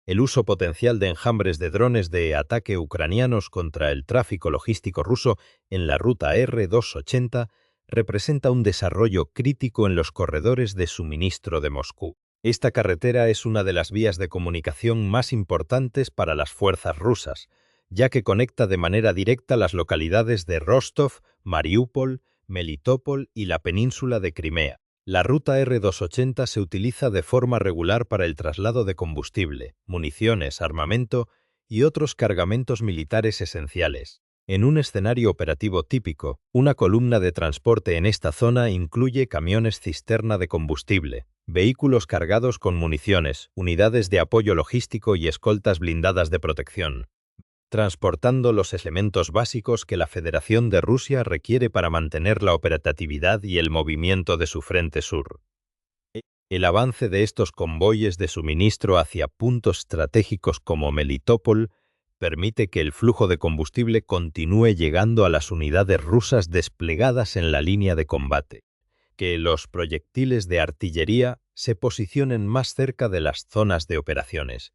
El uso potencial de enjambres de drones de ataque ucranianos contra el tráfico logístico ruso en la ruta R-280 representa un desarrollo crítico en los corredores de suministro de Moscú. Esta carretera es una de las vías de comunicación más importantes para las fuerzas rusas, ya que conecta de manera directa las localidades de Rostov, Mariúpol, Melitopol y la península de Crimea. La ruta R-280 se utiliza de forma regular para el traslado de combustible, municiones, armamento y otros cargamentos militares esenciales. En un escenario operativo típico, una columna de transporte en esta zona incluye camiones cisterna de combustible, vehículos cargados con municiones, unidades de apoyo logístico y escoltas blindadas de protección, transportando los elementos básicos que la Federación de Rusia requiere para mantener la operatividad y el movimiento de su frente sur. El avance de estos convoyes de suministro hacia puntos estratégicos como Melitopol permite que el flujo de combustible continúe llegando a las unidades rusas desplegadas en la línea de combate, que los proyectiles de artillería se posicionen más cerca de las zonas de operaciones,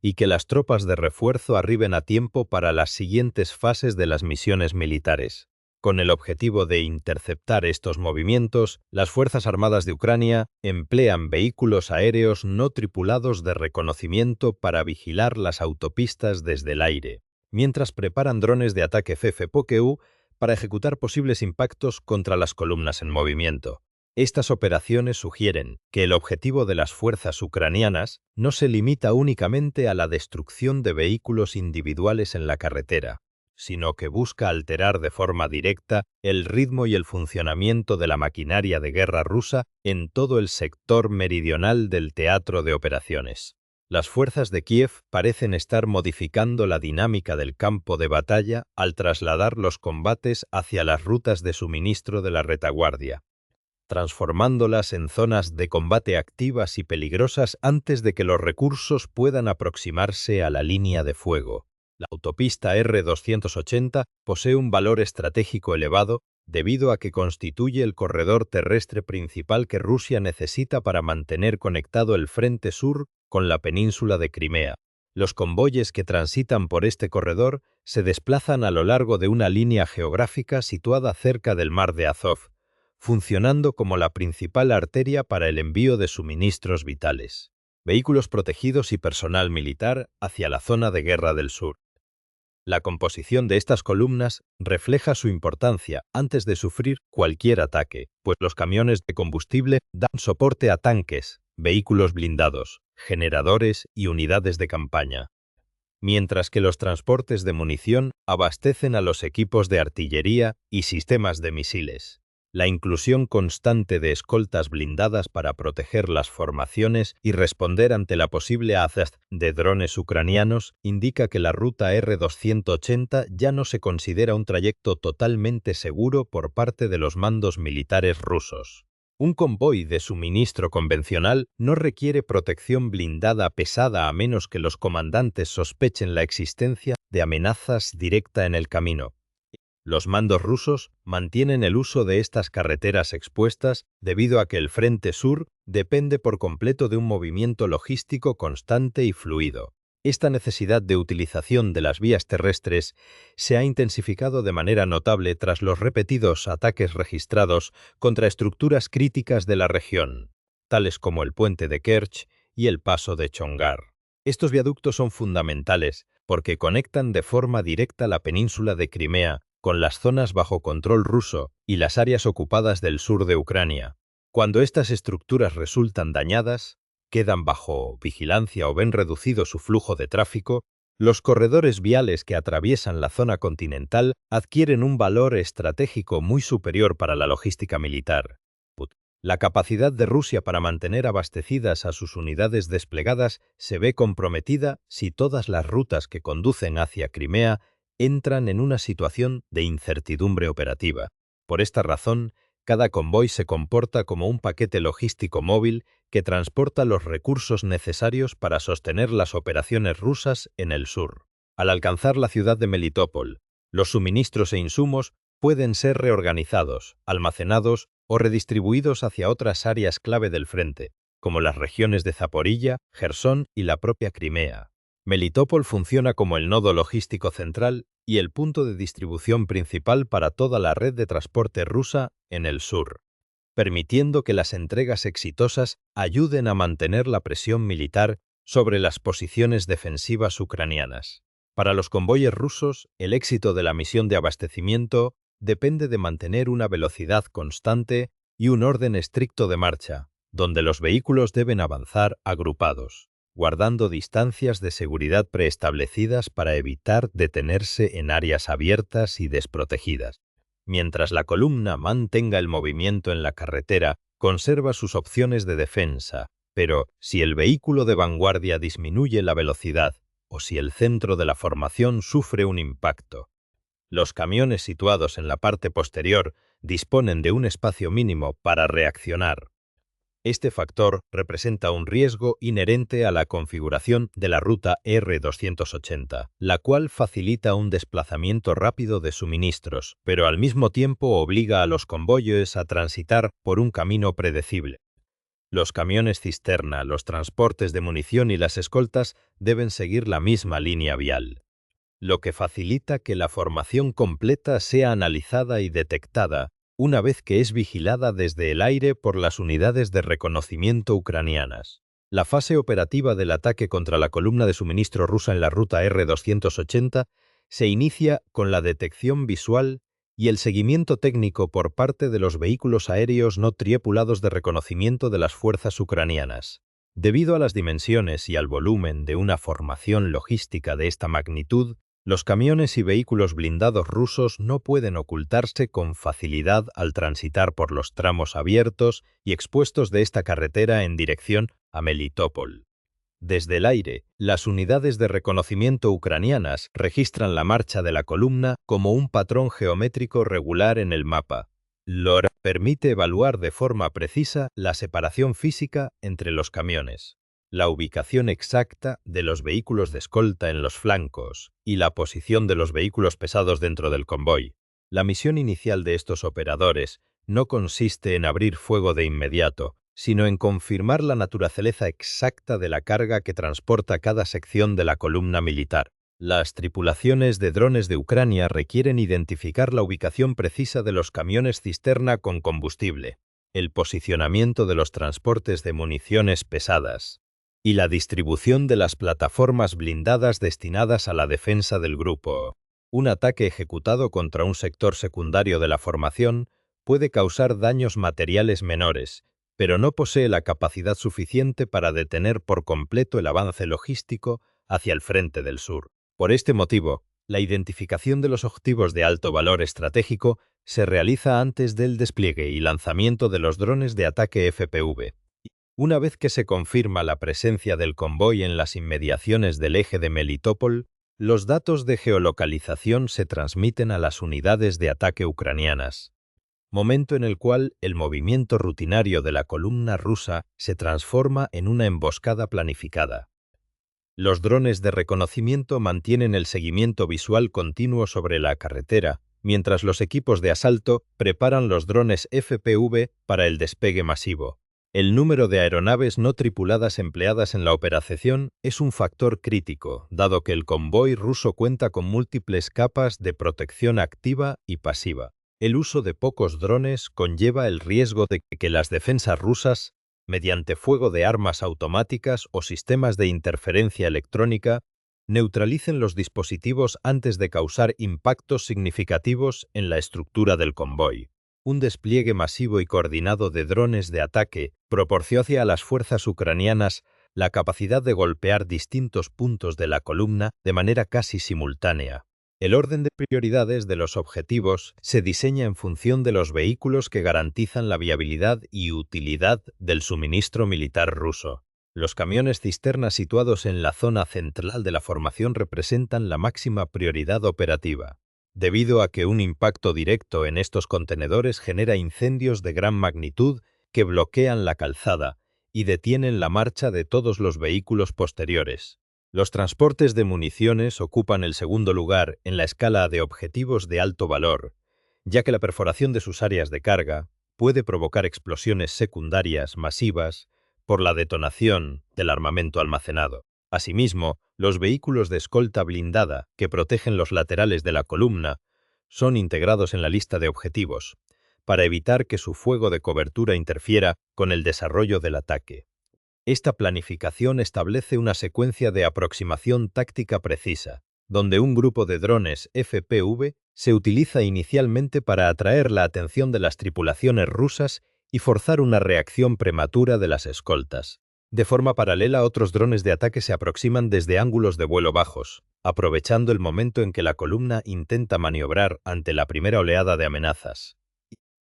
y que las tropas de refuerzo arriben a tiempo para las siguientes fases de las misiones militares. Con el objetivo de interceptar estos movimientos, las Fuerzas Armadas de Ucrania emplean vehículos aéreos no tripulados de reconocimiento para vigilar las autopistas desde el aire, mientras preparan drones de ataque FFPU para ejecutar posibles impactos contra las columnas en movimiento. Estas operaciones sugieren que el objetivo de las fuerzas ucranianas no se limita únicamente a la destrucción de vehículos individuales en la carretera, sino que busca alterar de forma directa el ritmo y el funcionamiento de la maquinaria de guerra rusa en todo el sector meridional del teatro de operaciones. Las fuerzas de Kiev parecen estar modificando la dinámica del campo de batalla al trasladar los combates hacia las rutas de suministro de la retaguardia, transformándolas en zonas de combate activas y peligrosas antes de que los recursos puedan aproximarse a la línea de fuego. La autopista R-280 posee un valor estratégico elevado debido a que constituye el corredor terrestre principal que Rusia necesita para mantener conectado el frente sur con la península de Crimea. Los convoyes que transitan por este corredor se desplazan a lo largo de una línea geográfica situada cerca del mar de Azov, funcionando como la principal arteria para el envío de suministros vitales, vehículos protegidos y personal militar hacia la zona de guerra del sur. La composición de estas columnas refleja su importancia antes de sufrir cualquier ataque, pues los camiones de combustible dan soporte a tanques, vehículos blindados, generadores y unidades de campaña, mientras que los transportes de munición abastecen a los equipos de artillería y sistemas de misiles. La inclusión constante de escoltas blindadas para proteger las formaciones y responder ante la posible amenaza de drones ucranianos indica que la ruta R-280 ya no se considera un trayecto totalmente seguro por parte de los mandos militares rusos. Un convoy de suministro convencional no requiere protección blindada pesada a menos que los comandantes sospechen la existencia de amenazas directa en el camino. Los mandos rusos mantienen el uso de estas carreteras expuestas debido a que el frente sur depende por completo de un movimiento logístico constante y fluido. Esta necesidad de utilización de las vías terrestres se ha intensificado de manera notable tras los repetidos ataques registrados contra estructuras críticas de la región, tales como el puente de Kerch y el paso de Chongar. Estos viaductos son fundamentales porque conectan de forma directa la península de Crimea con las zonas bajo control ruso y las áreas ocupadas del sur de Ucrania. Cuando estas estructuras resultan dañadas, quedan bajo vigilancia o ven reducido su flujo de tráfico, los corredores viales que atraviesan la zona continental adquieren un valor estratégico muy superior para la logística militar. La capacidad de Rusia para mantener abastecidas a sus unidades desplegadas se ve comprometida si todas las rutas que conducen hacia Crimea entran en una situación de incertidumbre operativa. Por esta razón, cada convoy se comporta como un paquete logístico móvil que transporta los recursos necesarios para sostener las operaciones rusas en el sur. Al alcanzar la ciudad de Melitopol, los suministros e insumos pueden ser reorganizados, almacenados o redistribuidos hacia otras áreas clave del frente, como las regiones de Zaporilla, Jersón y la propia Crimea. Melitopol funciona como el nodo logístico central y el punto de distribución principal para toda la red de transporte rusa en el sur, permitiendo que las entregas exitosas ayuden a mantener la presión militar sobre las posiciones defensivas ucranianas. Para los convoyes rusos, el éxito de la misión de abastecimiento depende de mantener una velocidad constante y un orden estricto de marcha, donde los vehículos deben avanzar agrupados, guardando distancias de seguridad preestablecidas para evitar detenerse en áreas abiertas y desprotegidas. Mientras la columna mantenga el movimiento en la carretera, conserva sus opciones de defensa, pero si el vehículo de vanguardia disminuye la velocidad o si el centro de la formación sufre un impacto, los camiones situados en la parte posterior disponen de un espacio mínimo para reaccionar. Este factor representa un riesgo inherente a la configuración de la ruta R280, la cual facilita un desplazamiento rápido de suministros, pero al mismo tiempo obliga a los convoyes a transitar por un camino predecible. Los camiones cisterna, los transportes de munición y las escoltas deben seguir la misma línea vial, lo que facilita que la formación completa sea analizada y detectada una vez que es vigilada desde el aire por las unidades de reconocimiento ucranianas. La fase operativa del ataque contra la columna de suministro rusa en la ruta R280 se inicia con la detección visual y el seguimiento técnico por parte de los vehículos aéreos no tripulados de reconocimiento de las fuerzas ucranianas. Debido a las dimensiones y al volumen de una formación logística de esta magnitud, los camiones y vehículos blindados rusos no pueden ocultarse con facilidad al transitar por los tramos abiertos y expuestos de esta carretera en dirección a Melitopol. Desde el aire, las unidades de reconocimiento ucranianas registran la marcha de la columna como un patrón geométrico regular en el mapa. Lo permite evaluar de forma precisa la separación física entre los camiones, la ubicación exacta de los vehículos de escolta en los flancos y la posición de los vehículos pesados dentro del convoy. La misión inicial de estos operadores no consiste en abrir fuego de inmediato, sino en confirmar la naturaleza exacta de la carga que transporta cada sección de la columna militar. Las tripulaciones de drones de Ucrania requieren identificar la ubicación precisa de los camiones cisterna con combustible, el posicionamiento de los transportes de municiones pesadas y la distribución de las plataformas blindadas destinadas a la defensa del grupo. Un ataque ejecutado contra un sector secundario de la formación puede causar daños materiales menores, pero no posee la capacidad suficiente para detener por completo el avance logístico hacia el frente del sur. Por este motivo, la identificación de los objetivos de alto valor estratégico se realiza antes del despliegue y lanzamiento de los drones de ataque FPV. Una vez que se confirma la presencia del convoy en las inmediaciones del eje de Melitopol, los datos de geolocalización se transmiten a las unidades de ataque ucranianas, momento en el cual el movimiento rutinario de la columna rusa se transforma en una emboscada planificada. Los drones de reconocimiento mantienen el seguimiento visual continuo sobre la carretera, mientras los equipos de asalto preparan los drones FPV para el despegue masivo. El número de aeronaves no tripuladas empleadas en la operación es un factor crítico, dado que el convoy ruso cuenta con múltiples capas de protección activa y pasiva. El uso de pocos drones conlleva el riesgo de que las defensas rusas, mediante fuego de armas automáticas o sistemas de interferencia electrónica, neutralicen los dispositivos antes de causar impactos significativos en la estructura del convoy. Un despliegue masivo y coordinado de drones de ataque proporciona a las fuerzas ucranianas la capacidad de golpear distintos puntos de la columna de manera casi simultánea. El orden de prioridades de los objetivos se diseña en función de los vehículos que garantizan la viabilidad y utilidad del suministro militar ruso. Los camiones cisterna situados en la zona central de la formación representan la máxima prioridad operativa, debido a que un impacto directo en estos contenedores genera incendios de gran magnitud que bloquean la calzada y detienen la marcha de todos los vehículos posteriores. Los transportes de municiones ocupan el segundo lugar en la escala de objetivos de alto valor, ya que la perforación de sus áreas de carga puede provocar explosiones secundarias masivas, por la detonación del armamento almacenado. Asimismo, los vehículos de escolta blindada que protegen los laterales de la columna son integrados en la lista de objetivos, para evitar que su fuego de cobertura interfiera con el desarrollo del ataque. Esta planificación establece una secuencia de aproximación táctica precisa, donde un grupo de drones FPV se utiliza inicialmente para atraer la atención de las tripulaciones rusas y forzar una reacción prematura de las escoltas. De forma paralela, otros drones de ataque se aproximan desde ángulos de vuelo bajos, aprovechando el momento en que la columna intenta maniobrar ante la primera oleada de amenazas.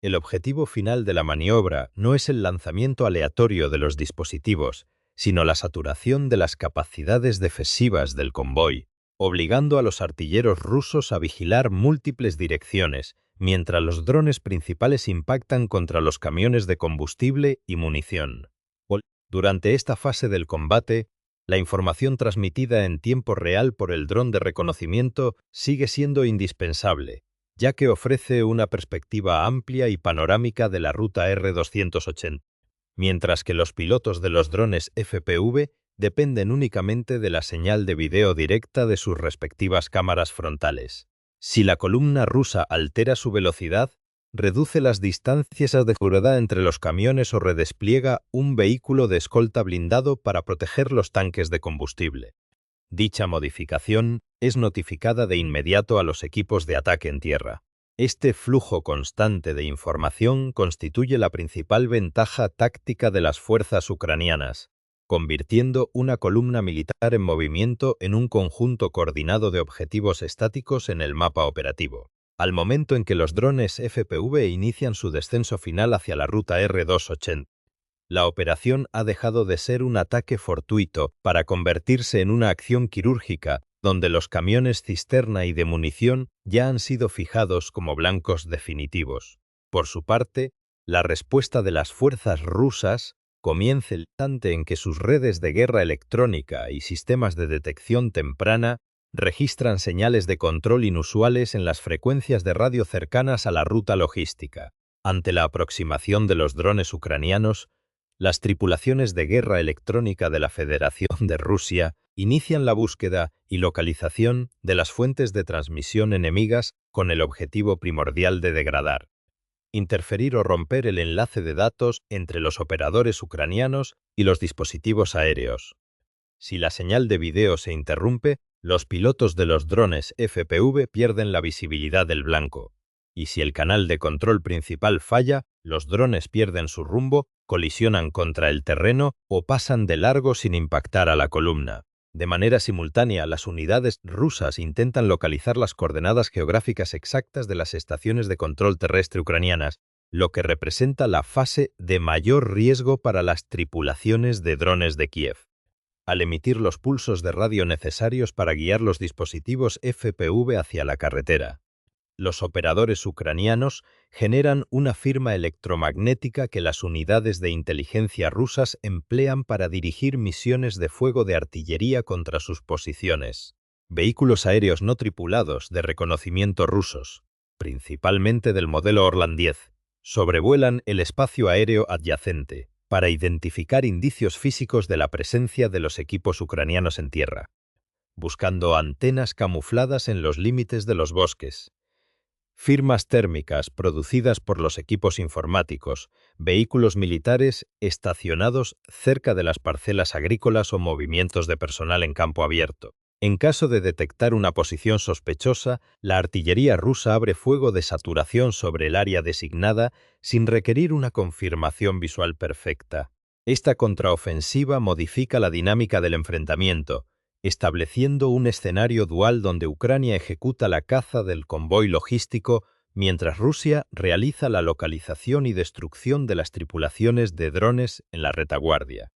El objetivo final de la maniobra no es el lanzamiento aleatorio de los dispositivos, sino la saturación de las capacidades defensivas del convoy, obligando a los artilleros rusos a vigilar múltiples direcciones, mientras los drones principales impactan contra los camiones de combustible y munición. Durante esta fase del combate, la información transmitida en tiempo real por el dron de reconocimiento sigue siendo indispensable, ya que ofrece una perspectiva amplia y panorámica de la ruta R-280, mientras que los pilotos de los drones FPV dependen únicamente de la señal de video directa de sus respectivas cámaras frontales. Si la columna rusa altera su velocidad, reduce las distancias de seguridad entre los camiones o redespliega un vehículo de escolta blindado para proteger los tanques de combustible. Dicha modificación es notificada de inmediato a los equipos de ataque en tierra. Este flujo constante de información constituye la principal ventaja táctica de las fuerzas ucranianas, convirtiendo una columna militar en movimiento en un conjunto coordinado de objetivos estáticos en el mapa operativo. Al momento en que los drones FPV inician su descenso final hacia la ruta R-280, la operación ha dejado de ser un ataque fortuito para convertirse en una acción quirúrgica, donde los camiones cisterna y de munición ya han sido fijados como blancos definitivos. Por su parte, la respuesta de las fuerzas rusas comienza el instante en que sus redes de guerra electrónica y sistemas de detección temprana registran señales de control inusuales en las frecuencias de radio cercanas a la ruta logística. Ante la aproximación de los drones ucranianos, las tripulaciones de guerra electrónica de la Federación de Rusia inician la búsqueda y localización de las fuentes de transmisión enemigas con el objetivo primordial de degradar, interferir o romper el enlace de datos entre los operadores ucranianos y los dispositivos aéreos. Si la señal de video se interrumpe, los pilotos de los drones FPV pierden la visibilidad del blanco, y si el canal de control principal falla, los drones pierden su rumbo, colisionan contra el terreno o pasan de largo sin impactar a la columna. De manera simultánea, las unidades rusas intentan localizar las coordenadas geográficas exactas de las estaciones de control terrestre ucranianas, lo que representa la fase de mayor riesgo para las tripulaciones de drones de Kiev. Al emitir los pulsos de radio necesarios para guiar los dispositivos FPV hacia la carretera, los operadores ucranianos generan una firma electromagnética que las unidades de inteligencia rusas emplean para dirigir misiones de fuego de artillería contra sus posiciones. Vehículos aéreos no tripulados de reconocimiento rusos, principalmente del modelo Orlan 10, sobrevuelan el espacio aéreo adyacente para identificar indicios físicos de la presencia de los equipos ucranianos en tierra, buscando antenas camufladas en los límites de los bosques, firmas térmicas producidas por los equipos informáticos, vehículos militares estacionados cerca de las parcelas agrícolas o movimientos de personal en campo abierto. En caso de detectar una posición sospechosa, la artillería rusa abre fuego de saturación sobre el área designada sin requerir una confirmación visual perfecta. Esta contraofensiva modifica la dinámica del enfrentamiento, estableciendo un escenario dual donde Ucrania ejecuta la caza del convoy logístico mientras Rusia realiza la localización y destrucción de las tripulaciones de drones en la retaguardia.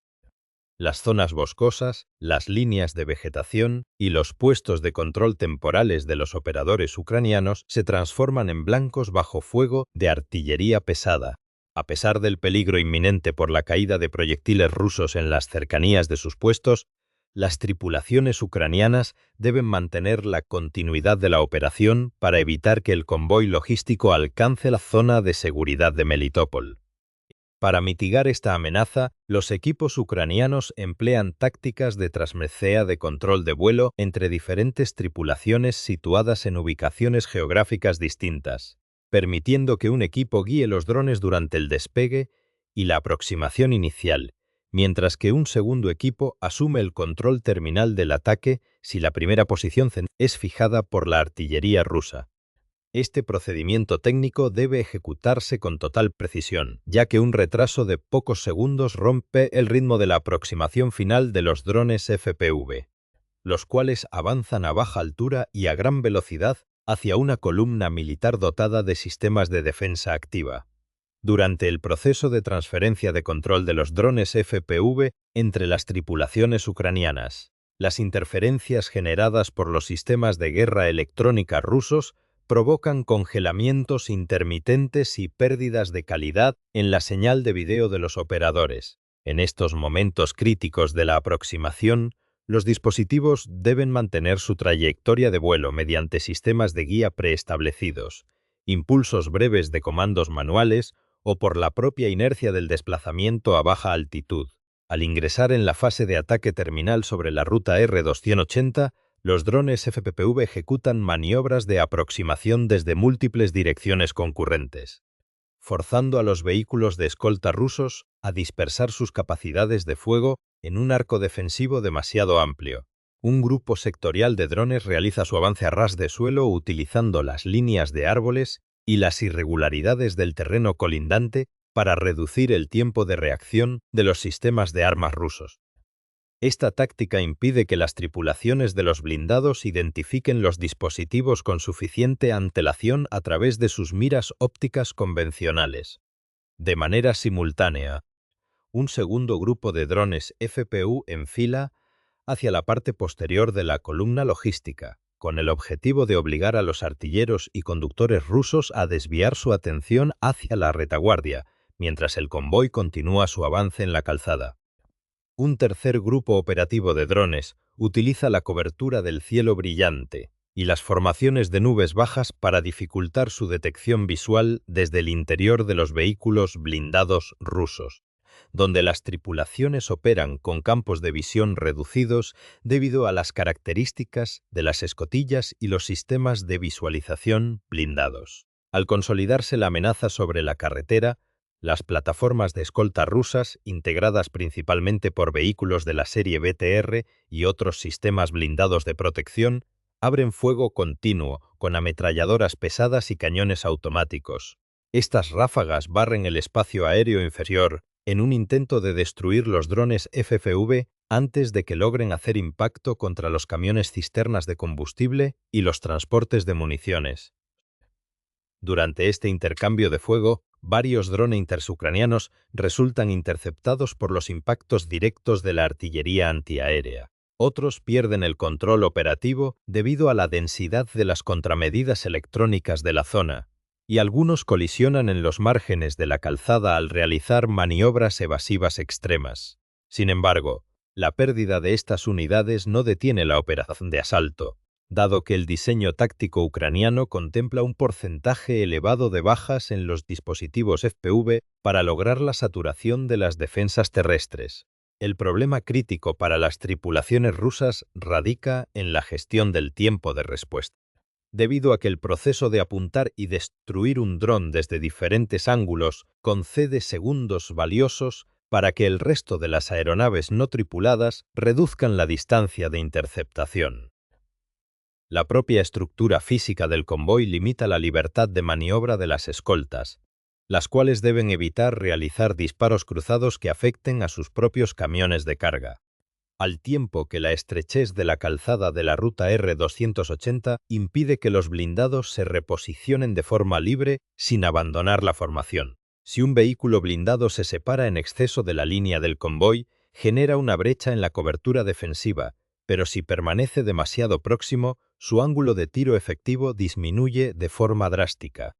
Las zonas boscosas, las líneas de vegetación y los puestos de control temporales de los operadores ucranianos se transforman en blancos bajo fuego de artillería pesada. A pesar del peligro inminente por la caída de proyectiles rusos en las cercanías de sus puestos, las tripulaciones ucranianas deben mantener la continuidad de la operación para evitar que el convoy logístico alcance la zona de seguridad de Melitopol. Para mitigar esta amenaza, los equipos ucranianos emplean tácticas de transmesea de control de vuelo entre diferentes tripulaciones situadas en ubicaciones geográficas distintas, permitiendo que un equipo guíe los drones durante el despegue y la aproximación inicial, mientras que un segundo equipo asume el control terminal del ataque si la primera posición es fijada por la artillería rusa. Este procedimiento técnico debe ejecutarse con total precisión, ya que un retraso de pocos segundos rompe el ritmo de la aproximación final de los drones FPV, los cuales avanzan a baja altura y a gran velocidad hacia una columna militar dotada de sistemas de defensa activa. Durante el proceso de transferencia de control de los drones FPV entre las tripulaciones ucranianas, las interferencias generadas por los sistemas de guerra electrónica rusos provocan congelamientos intermitentes y pérdidas de calidad en la señal de video de los operadores. En estos momentos críticos de la aproximación, los dispositivos deben mantener su trayectoria de vuelo mediante sistemas de guía preestablecidos, impulsos breves de comandos manuales o por la propia inercia del desplazamiento a baja altitud. Al ingresar en la fase de ataque terminal sobre la ruta R-280, los drones FPV ejecutan maniobras de aproximación desde múltiples direcciones concurrentes, forzando a los vehículos de escolta rusos a dispersar sus capacidades de fuego en un arco defensivo demasiado amplio. Un grupo sectorial de drones realiza su avance a ras de suelo utilizando las líneas de árboles y las irregularidades del terreno colindante para reducir el tiempo de reacción de los sistemas de armas rusos. Esta táctica impide que las tripulaciones de los blindados identifiquen los dispositivos con suficiente antelación a través de sus miras ópticas convencionales. De manera simultánea, un segundo grupo de drones FPU enfila hacia la parte posterior de la columna logística, con el objetivo de obligar a los artilleros y conductores rusos a desviar su atención hacia la retaguardia, mientras el convoy continúa su avance en la calzada. Un tercer grupo operativo de drones utiliza la cobertura del cielo brillante y las formaciones de nubes bajas para dificultar su detección visual desde el interior de los vehículos blindados rusos, donde las tripulaciones operan con campos de visión reducidos debido a las características de las escotillas y los sistemas de visualización blindados. Al consolidarse la amenaza sobre la carretera, las plataformas de escolta rusas, integradas principalmente por vehículos de la serie BTR y otros sistemas blindados de protección, abren fuego continuo con ametralladoras pesadas y cañones automáticos. Estas ráfagas barren el espacio aéreo inferior en un intento de destruir los drones FPV antes de que logren hacer impacto contra los camiones cisternas de combustible y los transportes de municiones. Durante este intercambio de fuego, varios drones interucranianos resultan interceptados por los impactos directos de la artillería antiaérea. Otros pierden el control operativo debido a la densidad de las contramedidas electrónicas de la zona, y algunos colisionan en los márgenes de la calzada al realizar maniobras evasivas extremas. Sin embargo, la pérdida de estas unidades no detiene la operación de asalto, dado que el diseño táctico ucraniano contempla un porcentaje elevado de bajas en los dispositivos FPV para lograr la saturación de las defensas terrestres. El problema crítico para las tripulaciones rusas radica en la gestión del tiempo de respuesta. Debido a que el proceso de apuntar y destruir un dron desde diferentes ángulos concede segundos valiosos para que el resto de las aeronaves no tripuladas reduzcan la distancia de interceptación. La propia estructura física del convoy limita la libertad de maniobra de las escoltas, las cuales deben evitar realizar disparos cruzados que afecten a sus propios camiones de carga, al tiempo que la estrechez de la calzada de la ruta R-280 impide que los blindados se reposicionen de forma libre sin abandonar la formación. Si un vehículo blindado se separa en exceso de la línea del convoy, genera una brecha en la cobertura defensiva, pero si permanece demasiado próximo, su ángulo de tiro efectivo disminuye de forma drástica,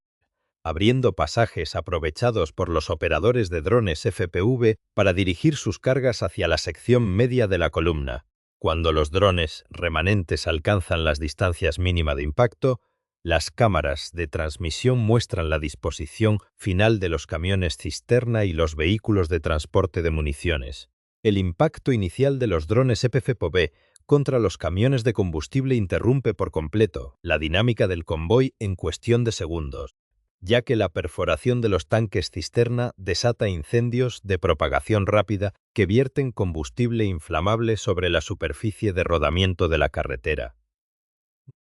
abriendo pasajes aprovechados por los operadores de drones FPV para dirigir sus cargas hacia la sección media de la columna. Cuando los drones remanentes alcanzan las distancias mínimas de impacto, Las cámaras de transmisión muestran la disposición final de los camiones cisterna y los vehículos de transporte de municiones. El impacto inicial de los drones FPV contra los camiones de combustible interrumpe por completo la dinámica del convoy en cuestión de segundos, ya que la perforación de los tanques cisterna desata incendios de propagación rápida que vierten combustible inflamable sobre la superficie de rodamiento de la carretera.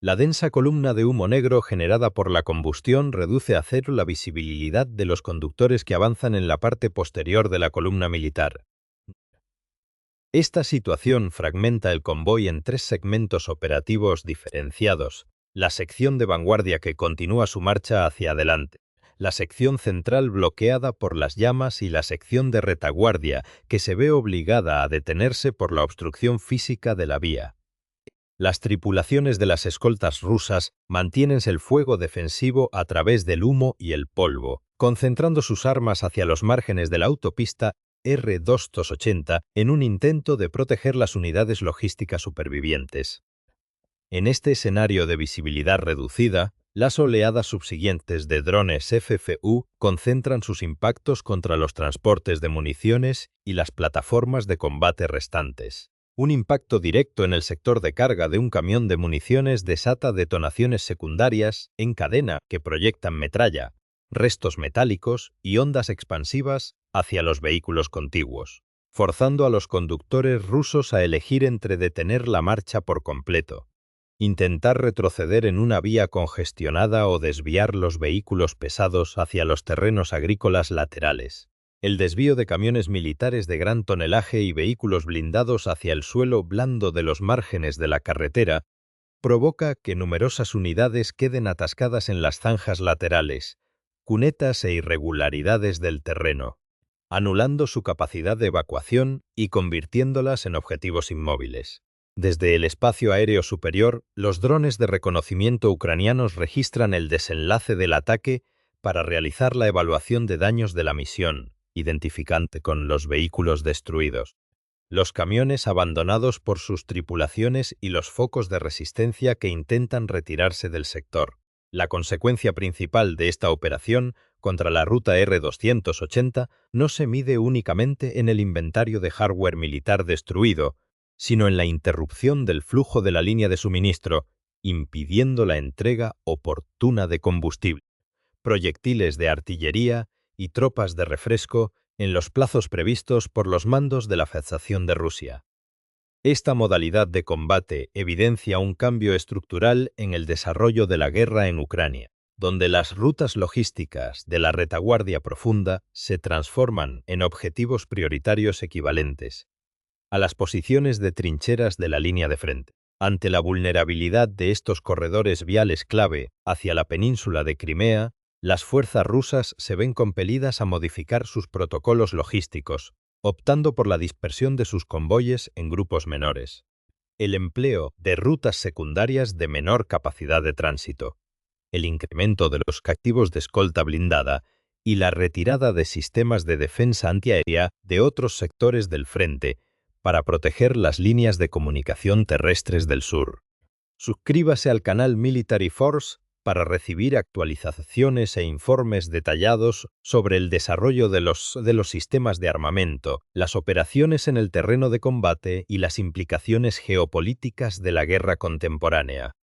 La densa columna de humo negro generada por la combustión reduce a cero la visibilidad de los conductores que avanzan en la parte posterior de la columna militar. Esta situación fragmenta el convoy en 3 segmentos operativos diferenciados: la sección de vanguardia que continúa su marcha hacia adelante, la sección central bloqueada por las llamas y la sección de retaguardia que se ve obligada a detenerse por la obstrucción física de la vía. Las tripulaciones de las escoltas rusas mantienen el fuego defensivo a través del humo y el polvo, concentrando sus armas hacia los márgenes de la autopista R-280 en un intento de proteger las unidades logísticas supervivientes. En este escenario de visibilidad reducida, las oleadas subsiguientes de drones FFU concentran sus impactos contra los transportes de municiones y las plataformas de combate restantes. Un impacto directo en el sector de carga de un camión de municiones desata detonaciones secundarias en cadena que proyectan metralla, restos metálicos y ondas expansivas hacia los vehículos contiguos, forzando a los conductores rusos a elegir entre detener la marcha por completo, intentar retroceder en una vía congestionada o desviar los vehículos pesados hacia los terrenos agrícolas laterales. El desvío de camiones militares de gran tonelaje y vehículos blindados hacia el suelo blando de los márgenes de la carretera provoca que numerosas unidades queden atascadas en las zanjas laterales, cunetas e irregularidades del terreno, anulando su capacidad de evacuación y convirtiéndolas en objetivos inmóviles. Desde el espacio aéreo superior, los drones de reconocimiento ucranianos registran el desenlace del ataque para realizar la evaluación de daños de la misión, identificante con los vehículos destruidos, los camiones abandonados por sus tripulaciones y los focos de resistencia que intentan retirarse del sector. La consecuencia principal de esta operación contra la ruta R-280 no se mide únicamente en el inventario de hardware militar destruido, sino en la interrupción del flujo de la línea de suministro, impidiendo la entrega oportuna de combustible, proyectiles de artillería y tropas de refresco en los plazos previstos por los mandos de la Federación de Rusia. Esta modalidad de combate evidencia un cambio estructural en el desarrollo de la guerra en Ucrania, donde las rutas logísticas de la retaguardia profunda se transforman en objetivos prioritarios equivalentes a las posiciones de trincheras de la línea de frente. Ante la vulnerabilidad de estos corredores viales clave hacia la península de Crimea, las fuerzas rusas se ven compelidas a modificar sus protocolos logísticos, optando por la dispersión de sus convoyes en grupos menores, el empleo de rutas secundarias de menor capacidad de tránsito, el incremento de los activos de escolta blindada y la retirada de sistemas de defensa antiaérea de otros sectores del frente para proteger las líneas de comunicación terrestres del sur. Suscríbase al canal Military Force para recibir actualizaciones e informes detallados sobre el desarrollo de los sistemas de armamento, las operaciones en el terreno de combate y las implicaciones geopolíticas de la guerra contemporánea.